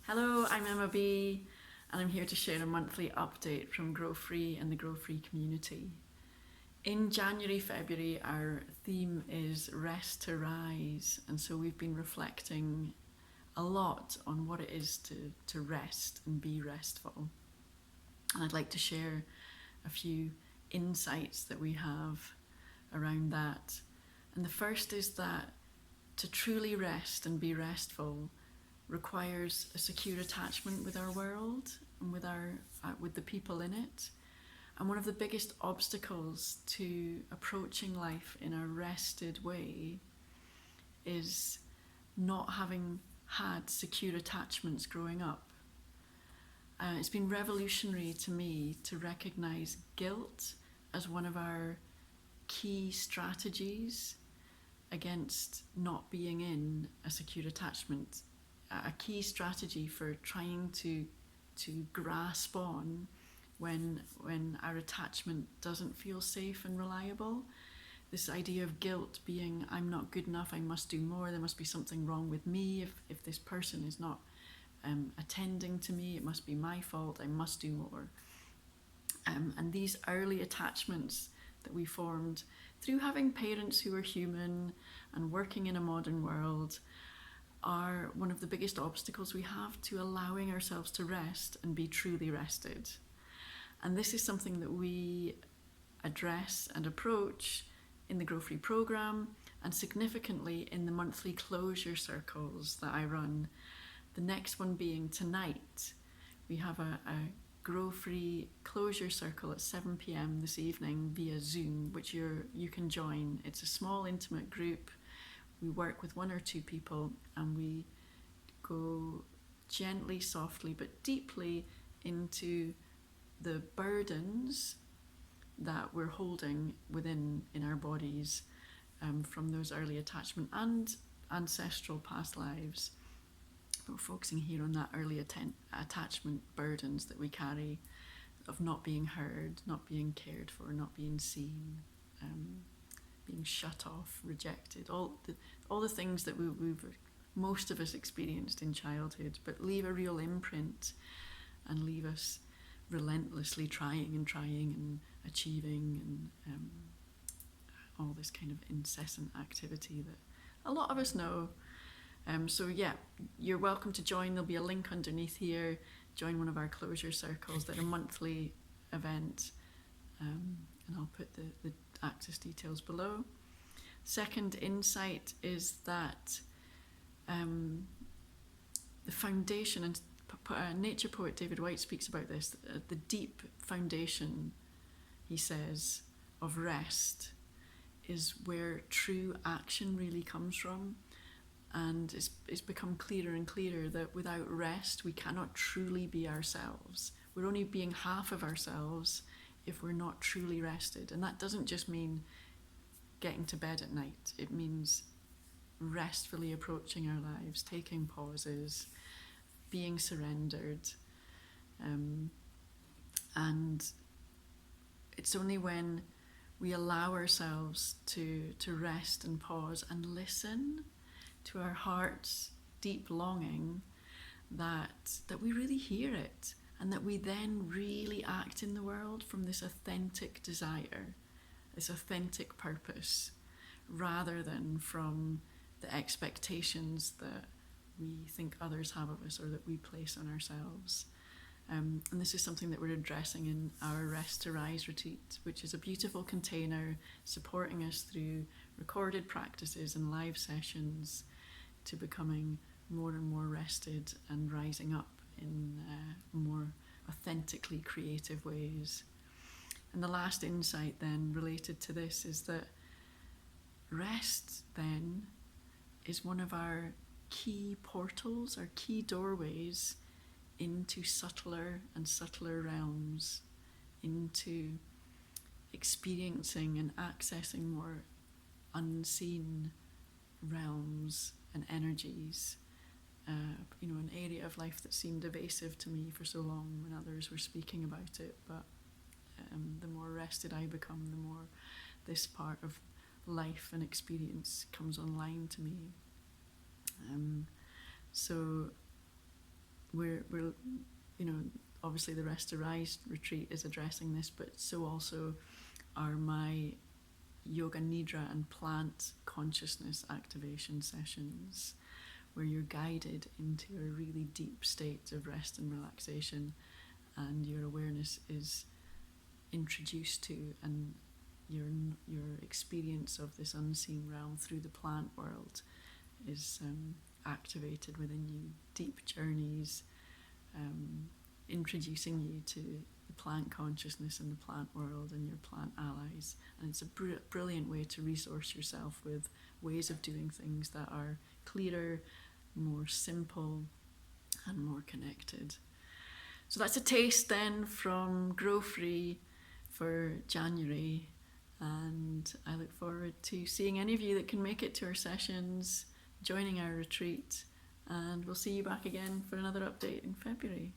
Hello, I'm Emma B, and I'm here to share a monthly update from GrowFree and the GrowFree community. In January, February, our theme is Rest to Rise, and so we've been reflecting a lot on what it is to rest and be restful. And I'd like to share a few insights that we have around that. And the first is that to truly rest and be restful requires a secure attachment with our world and with the people in it. And one of the biggest obstacles to approaching life in a rested way is not having had secure attachments growing up. It's been revolutionary to me to recognize guilt as one of our key strategies against not being in a secure attachment, a key strategy for trying to grasp on when our attachment doesn't feel safe and reliable. This idea of guilt being, I'm not good enough, I must do more, there must be something wrong with me if this person is not attending to me, it must be my fault, I must do more. And these early attachments that we formed through having parents who are human and working in a modern world are one of the biggest obstacles we have to allowing ourselves to rest and be truly rested. And this is something that we address and approach in the GrowFree program and significantly in the monthly closure circles that I run. The next one being tonight. We have a GrowFree closure circle at 7 p.m. this evening via Zoom, which you can join. It's a small intimate group. We work with one or two people and we go gently, softly, but deeply into the burdens that we're holding within in our bodies from those early attachment and ancestral past lives. But we're focusing here on that early attachment burdens that we carry of not being heard, not being cared for, not being seen, being shut off, rejected, all the things that we've most of us experienced in childhood, but leave a real imprint and leave us relentlessly trying and achieving and all this kind of incessant activity that a lot of us know. So yeah, you're welcome to join. There'll be a link underneath here. Join one of our closure circles. They're a monthly event, and I'll put the access details below. Second insight is that the foundation, and nature poet David White speaks about this, the deep foundation, he says, of rest is where true action really comes from. And it's become clearer and clearer that without rest, we cannot truly be ourselves. We're only being half of ourselves if we're not truly rested. And that doesn't just mean getting to bed at night. It means restfully approaching our lives, taking pauses, being surrendered. And it's only when we allow ourselves to rest and pause and listen to our heart's deep longing that we really hear it, and that we then really act in the world from this authentic desire, this authentic purpose, rather than from the expectations that we think others have of us or that we place on ourselves. And this is something that we're addressing in our Rest to Rise retreat, which is a beautiful container supporting us through recorded practices and live sessions to becoming more and more rested and rising up in more authentically creative ways. And the last insight then related to this is that rest then is one of our key portals, our key doorways into subtler and subtler realms, into experiencing and accessing more unseen realms and energies. An area of life that seemed evasive to me for so long when others were speaking about it, but the more rested I become, the more this part of life and experience comes online to me. So we're you know, obviously the Rest to Rise retreat is addressing this, but so also are my Yoga Nidra and plant consciousness activation sessions, where you're guided into a really deep state of rest and relaxation, and your awareness is introduced to, and your experience of this unseen realm through the plant world is activated within you. Deep journeys, introducing you to the plant consciousness and the plant world and your plant allies. And it's a brilliant way to resource yourself with ways of doing things that are clearer, more simple, and more connected. So that's a taste then from GrowFree for January, and I look forward to seeing any of you that can make it to our sessions, joining our retreat, and we'll see you back again for another update in February.